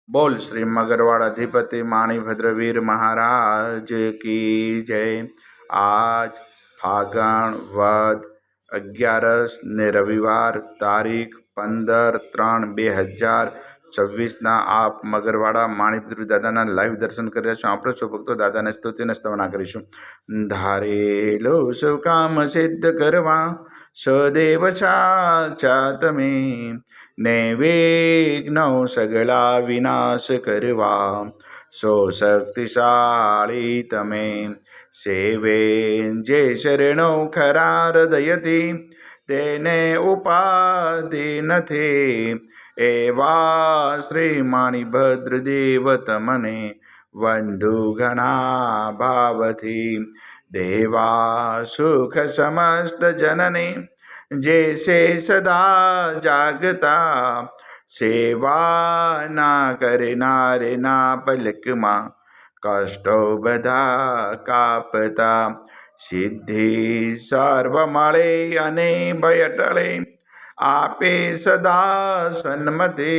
बोल श्री मगरवाड़ाधिपति माणिभद्रवीर महाराज की जय। आज फागण वद 11 ને રવિવાર તારીખ 15/3/2024 આપ મગરવાડા માણિભદ્ર દાદાના લાઈવ દર્શન કરી રહ્યા છો। આપણે સૌ ભક્તો દાદાને સ્તુતિને સ્તવના કરીશું। ધારેલો સૌ કામ સિદ્ધ કરવા સદેવ સાચા તમે, ને વિઘ્નો સગળા વિનાશ કરવા સો શક્તિશાળી તમે। સેવે જે શરણો ખરા હૃદયથી તેને ઉપાધિ નથી, એવા શ્રી માણિભદ્ર દેવ તમને વંદુ ઘણા ભાવથી। દેવા સુખ સમસ્ત જનને જે સે સદા જાગતા, સેવા ના કરનારે ના પલકમાં કષ્ટો બધા કાપતા। સિદ્ધિ સર્વ મળે અને ભય ટળે, આપે સદા સન્મતિ,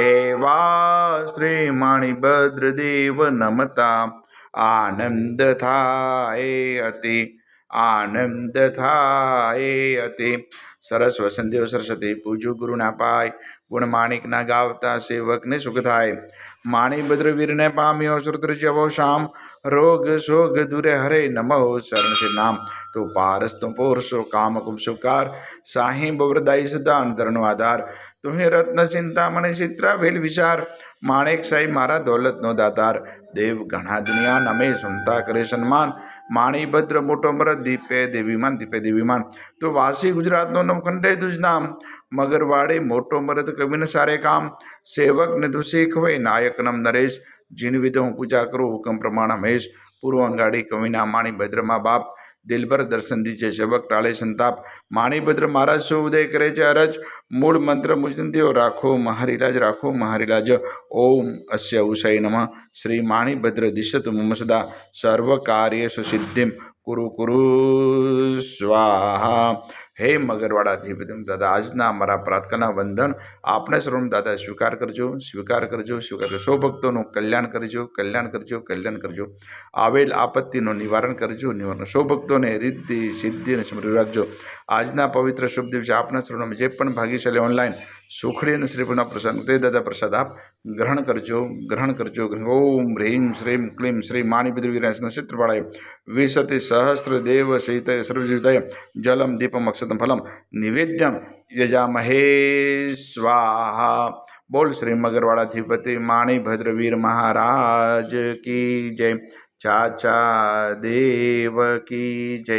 એવા શ્રી માણિભદ્ર દેવ નમતા આનંદ થાય અતિ, આનંદ થાય અતિ। સરસ વસંતદેવ સરસ્વતી પૂજુ ગુરુના પાય, ગુણ માણિકના ગાવતા સેવકને સુખ થાય। માણિભદ્ર વીરને પામ્યો શ્રુત જવો શામ, રોગ શોગ દૂરે હરે નમો શરણ છે નામ। તો પારસ તો પોરસો કામ કુમ સુકાર, સાહિબ વરદાઈ સદા અંતરનો આધાર। તુહે રત્ન ચિંતામણી ચિત્રા વેલ વિચાર, માણેક સાઈ મારા દોલતનો દાતાર। દેવ ઘણા દુનિયા નમે સુનતા કરે સન્માન, માણિભદ્ર મોટો મરદ દીપે દેવીમાન દીપે દેવીમાન। તો વાસી ગુજરાતનો નવખંડે તુજ નામ, મગરવાડે મોટો મરદ કવિને સારે કામ। સેવક ને તું શીખવે નાયક નમ નરેશ, જીન વિધો હું પૂજા કરું હુકમ પ્રમાણ હમેશ। પૂર્વ અંગાડી કવિના માણિભદ્ર મા બાપ, દિલભર દર્શન દીજે સેવક ટાળે સંતાપ। માણિભદ્ર મહારાજ સો ઉદય કરે છે અરજ, મૂળ મંત્ર મુજદ્યો રાખો મહારી લાજ, રાખો મહારી લાજ। ઓમ અસ્ય ઉષય નમઃ, શ્રી માણિભદ્ર દિશતુ મમ સદા, સર્વ કાર્યેષુ સિદ્ધિમ કુરુ કુરુ સ્વાહા। હે મગરવાડાધિપતિ દાદા, આજના અમારા પ્રાર્થના વંદન આપણે સર્વ દાદા સ્વીકાર કરજો, સ્વીકાર કરજો, સ્વીકાર કરજો। સૌ ભક્તોનું કલ્યાણ કરજો, કલ્યાણ કરજો, કલ્યાણ કરજો। આવેલ આપત્તિનું નિવારણ કરજો, નિવારણ। સૌ ભક્તોને રિદ્ધિ સિદ્ધિ અને સમૃદ્ધિ રાખજો। આજના પવિત્ર શુભ દિવસે આપના સર્વમાં જે પણ ભાગ્યશાળી ઓનલાઈન સુખડી અને શ્રીફળના પ્રસાદ તે દાદા પ્રસાદ આપ ગ્રહણ કરજો, ગ્રહણ કરજો। ઓમ હ્રીમ શ્રીમ ક્લીમ શ્રી માણિભદ્ર વીરાસન ચિત્રપાળાય વિશતિ સહસ્ત્ર દેવ સહિત સર્વજીવતાય જલમ દીપમ અક્ષતમ ફલમ નિવેદ્યમ યજામહે સ્વાહા। બોલ શ્રી મગરવાડાધિપતિ માણિભદ્ર વીર મહારાજ કી જય, ચાચા દેવ કી જય।